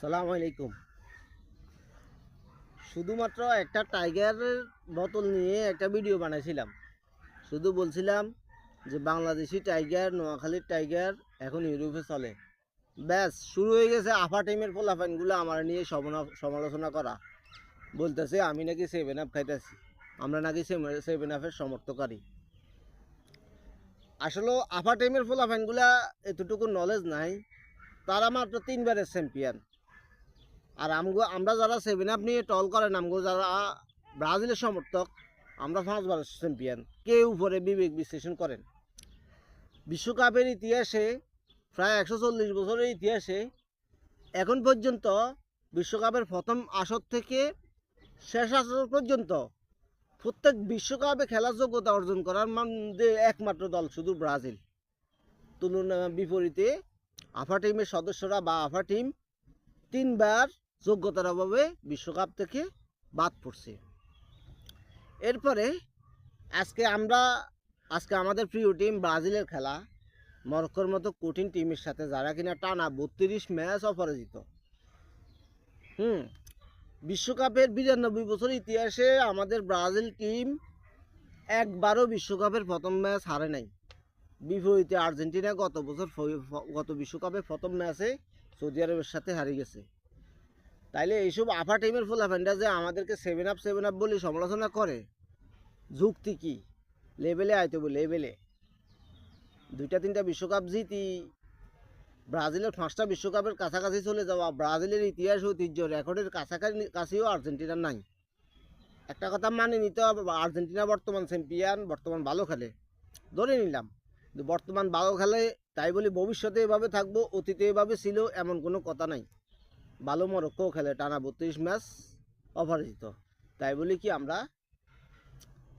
সালাম আলাইকুম। শুধুমাত্র একটা টাইগারের বোতল নিয়ে একটা ভিডিও বানাইছিলাম। শুধু বলছিলাম যে বাংলাদেশি টাইগার, নোয়াখালীর টাইগার এখন ইউরোপে চলে। ব্যাস শুরু হয়ে গেছে আফা টিমের পোলাপাইনগুলো আমার নিয়ে সমালোচনা করা। বলতেছে আমি নাকি 7 আপ খাইতেছি, আমরা নাকি 7 আপের সমর্থকারী। আসলে আফা টিমের পোলাপাইনগুলা এতটুকু নলেজ নাই। তারা মাত্র 3বারের চ্যাম্পিয়ন। আর আমরা যারা 7 আপ নিয়ে টল করেন, আমগো যারা ব্রাজিলের সমর্থক, আমরা 5বার চ্যাম্পিয়ন। কেউ উপরে বিবেক বিশ্লেষণ করেন। বিশ্বকাপের ইতিহাসে প্রায় 140 বছরের ইতিহাসে এখন পর্যন্ত বিশ্বকাপের প্রথম আসর থেকে শেষ আসর পর্যন্ত প্রত্যেক বিশ্বকাপে খেলার যোগ্যতা অর্জন করার মধ্যে একমাত্র দল শুধু ব্রাজিল। তুলনা বিপরীতে আফা টিমের সদস্যরা বা আফা টিম 3বার যোগ্যতার অভাবে বিশ্বকাপ থেকে বাদ পড়ছে। এরপরে আজকে আমাদের প্রিয় টিম ব্রাজিলের খেলা মরক্কোর মতো কঠিন টিমের সাথে, যারা কিনা টানা 32 ম্যাচ অপরাজিত। বিশ্বকাপের 92 বছর ইতিহাসে আমাদের ব্রাজিল টিম একবারও বিশ্বকাপের প্রথম ম্যাচ হারে নাই। বিপরীতে আর্জেন্টিনা গত বিশ্বকাপের প্রথম ম্যাচে সৌদি আরবের সাথে হারিয়ে গেছে। তাইলে এইসব আফা টিমের ফুলাফ্যান্ডা যে আমাদেরকে 7 আপ বলে সমালোচনা করে, যুক্তি কি? লেভেলে আইতে বলে লেভেলে 2-3টা বিশ্বকাপ জিতি ব্রাজিলের 5টা বিশ্বকাপের কাছাকাছি চলে যাওয়া, ব্রাজিলের ইতিহাস ঐতিহ্য রেকর্ডের কাছাকাছিও আর্জেন্টিনার নাই। একটা কথা মানে নিতে হবে, আর্জেন্টিনা বর্তমান চ্যাম্পিয়ন, বর্তমান ভালো খেলে, ধরে নিলাম। কিন্তু বর্তমান ভালো খেলে তাই বলি ভবিষ্যতে এভাবে থাকবো, অতীতে এভাবে ছিল এমন কোনো কথা নাই। ভালো মরক্কো খেলে টানা 32 ম্যাচ অপরাজিত, তাই বলি কি আমরা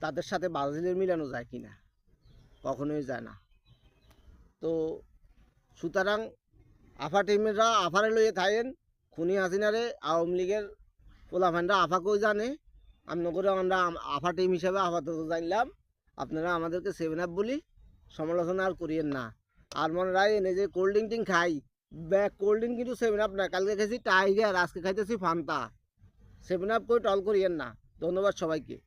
তাদের সাথে ব্রাজিলের মিলানো যায় কি না? কখনোই যায় না। তো সুতরাং আফা টিমেরা আফারে লইয়ে থাকেন, খুনি হাসিনারে আওয়ামী লীগের পোলাফানরা আফাকেও জানে। করে আমরা আফা টিম হিসাবে আপাতত জানলাম। আপনারা আমাদেরকে 7 আপ বলি সমালোচনা আর করিয়েন না। আর মনে রাখেন, এই যে কোল্ড ড্রিঙ্ক খাই, কোল্ড ড্রিঙ্ক কিন্তু 7 আপ না। কালকে খেয়েছি টাইগার, আজকে খাইতেছি ফান্তা। 7 আপ করে টল করিয়েন না। ধন্যবাদ সবাইকে।